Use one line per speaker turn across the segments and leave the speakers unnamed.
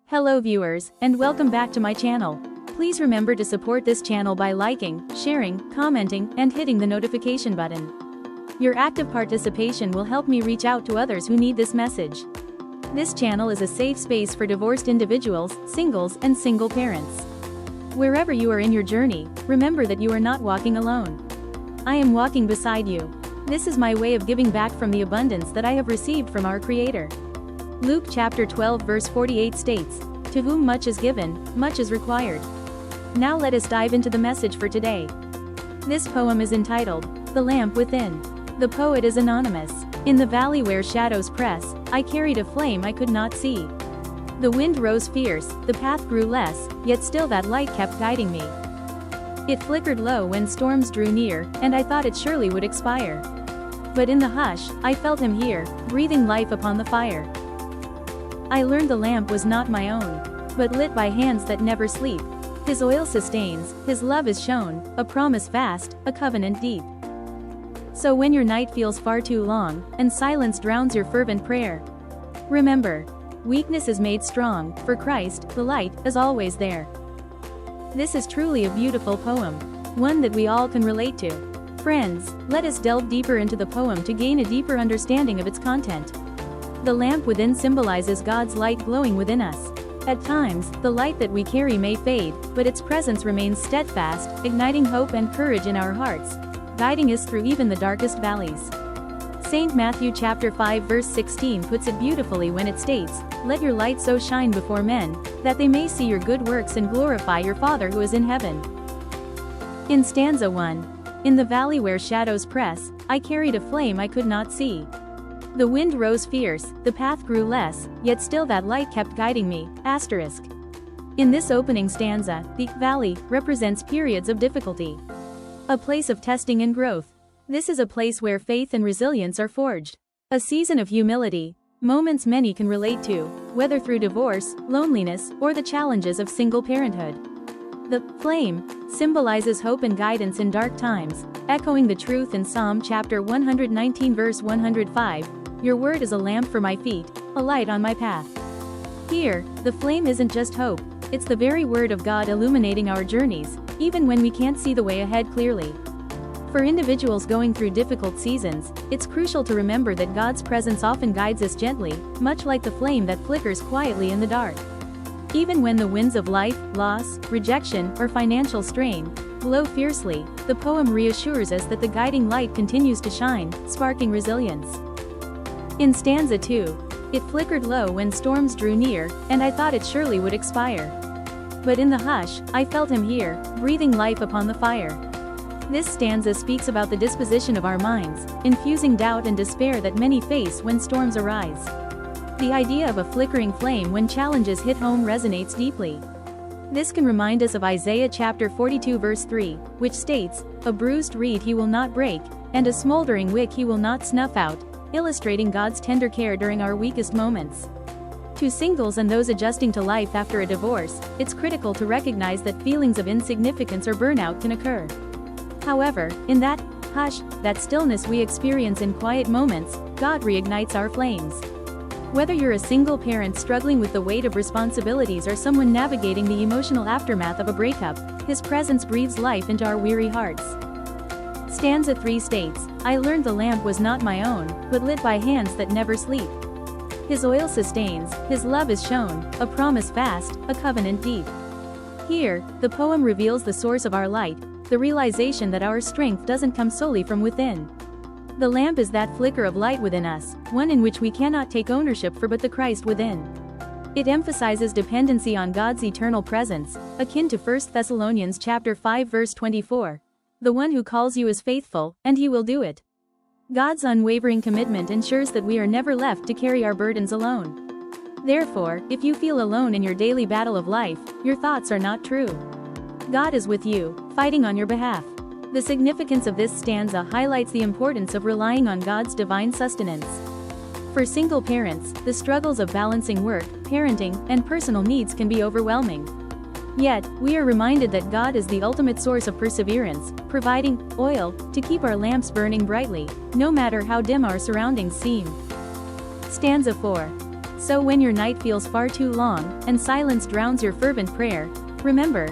Hello viewers, and welcome back to my channel. Please remember to support this channel by liking, sharing, commenting, and hitting the notification button. Your active participation will help me reach out to others who need this message. This channel is a safe space for divorced individuals, singles, and single parents. Wherever you are in your journey, remember that you are not walking alone. I am walking beside you. This is my way of giving back from the abundance that I have received from our Creator. Luke chapter 12 verse 48 states, "To whom much is given, much is required." Now let us dive into the message for today. This poem is entitled, "The Lamp Within." The poet is anonymous. In the valley where shadows press, I carried a flame I could not see. The wind rose fierce, the path grew less, yet still that light kept guiding me. It flickered low when storms drew near, and I thought it surely would expire. But in the hush, I felt him here, breathing life upon the fire. I learned the lamp was not my own, but lit by hands that never sleep. His oil sustains, his love is shown, a promise fast, a covenant deep. So when your night feels far too long, and silence drowns your fervent prayer, remember, weakness is made strong, for Christ, the light, is always there. This is truly a beautiful poem, one that we all can relate to. Friends, let us delve deeper into the poem to gain a deeper understanding of its content. The lamp within symbolizes God's light glowing within us. At times, the light that we carry may fade, but its presence remains steadfast, igniting hope and courage in our hearts, guiding us through even the darkest valleys. St. Matthew chapter 5 verse 16 puts it beautifully when it states, "Let your light so shine before men, that they may see your good works and glorify your Father who is in heaven." In stanza 1, "In the valley where shadows press, I carried a flame I could not see. The wind rose fierce, the path grew less, yet still that light kept guiding me." In this opening stanza, the valley represents periods of difficulty. A place of testing and growth. This is a place where faith and resilience are forged. A season of humility, moments many can relate to, whether through divorce, loneliness, or the challenges of single parenthood. The flame symbolizes hope and guidance in dark times, echoing the truth in Psalm chapter 119 verse 105, "Your word is a lamp for my feet, a light on my path." Here, the flame isn't just hope, it's the very word of God illuminating our journeys, even when we can't see the way ahead clearly. For individuals going through difficult seasons, it's crucial to remember that God's presence often guides us gently, much like the flame that flickers quietly in the dark. Even when the winds of life, loss, rejection, or financial strain blow fiercely, the poem reassures us that the guiding light continues to shine, sparking resilience. In stanza 2, "It flickered low when storms drew near, and I thought it surely would expire. But in the hush, I felt him here, breathing life upon the fire." This stanza speaks about the disposition of our minds, infusing doubt and despair that many face when storms arise. The idea of a flickering flame when challenges hit home resonates deeply. This can remind us of Isaiah chapter 42 verse 3, which states, "A bruised reed he will not break, and a smoldering wick he will not snuff out," illustrating God's tender care during our weakest moments. To singles and those adjusting to life after a divorce, it's critical to recognize that feelings of insignificance or burnout can occur. However, in that hush, that stillness we experience in quiet moments, God reignites our flames. Whether you're a single parent struggling with the weight of responsibilities or someone navigating the emotional aftermath of a breakup, His presence breathes life into our weary hearts. Stanza 3 states, "I learned the lamp was not my own, but lit by hands that never sleep. His oil sustains, his love is shown, a promise fast, a covenant deep." Here, the poem reveals the source of our light, the realization that our strength doesn't come solely from within. The lamp is that flicker of light within us, one in which we cannot take ownership for but the Christ within. It emphasizes dependency on God's eternal presence, akin to 1 Thessalonians chapter 5 verse 24. "The one who calls you is faithful, and he will do it." God's unwavering commitment ensures that we are never left to carry our burdens alone. Therefore, if you feel alone in your daily battle of life, your thoughts are not true. God is with you, fighting on your behalf. The significance of this stanza highlights the importance of relying on God's divine sustenance. For single parents, the struggles of balancing work, parenting, and personal needs can be overwhelming. Yet, we are reminded that God is the ultimate source of perseverance, providing oil to keep our lamps burning brightly, no matter how dim our surroundings seem. Stanza 4. So when your night feels far too long, and silence drowns your fervent prayer, remember,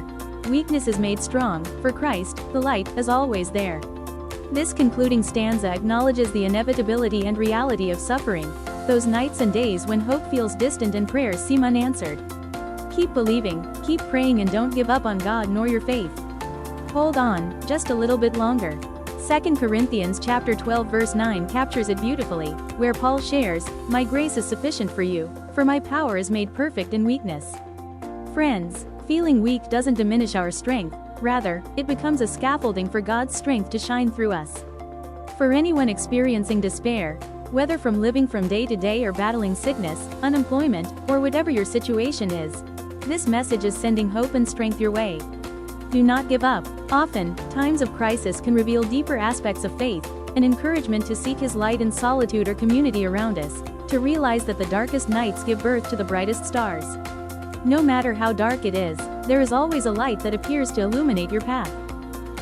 weakness is made strong, for Christ, the light, is always there. This concluding stanza acknowledges the inevitability and reality of suffering, those nights and days when hope feels distant and prayers seem unanswered. Keep believing, keep praying, and don't give up on God nor your faith. Hold on, just a little bit longer. 2 Corinthians chapter 12 verse 9 captures it beautifully, where Paul shares, "My grace is sufficient for you, for my power is made perfect in weakness." Friends, feeling weak doesn't diminish our strength, rather, it becomes a scaffolding for God's strength to shine through us. For anyone experiencing despair, whether from living from day to day or battling sickness, unemployment, or whatever your situation is, this message is sending hope and strength your way. Do not give up. Often, times of crisis can reveal deeper aspects of faith, an encouragement to seek His light in solitude or community around us, to realize that the darkest nights give birth to the brightest stars. No matter how dark it is, there is always a light that appears to illuminate your path.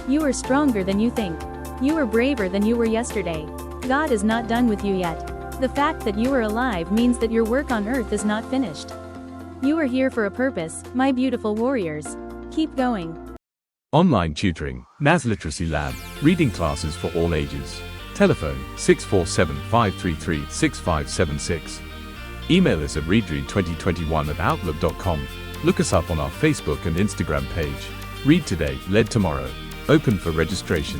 You are stronger than you think. You are braver than you were yesterday. God is not done with you yet. The fact that you are alive means that your work on earth is not finished. You are here for a purpose, my beautiful warriors. Keep going.
Online tutoring, NAS Literacy Lab, reading classes for all ages. Telephone 647-533-6576. Email us at readread2021@outlook.com. Look us up on our Facebook and Instagram page. Read today, lead tomorrow. Open for registration.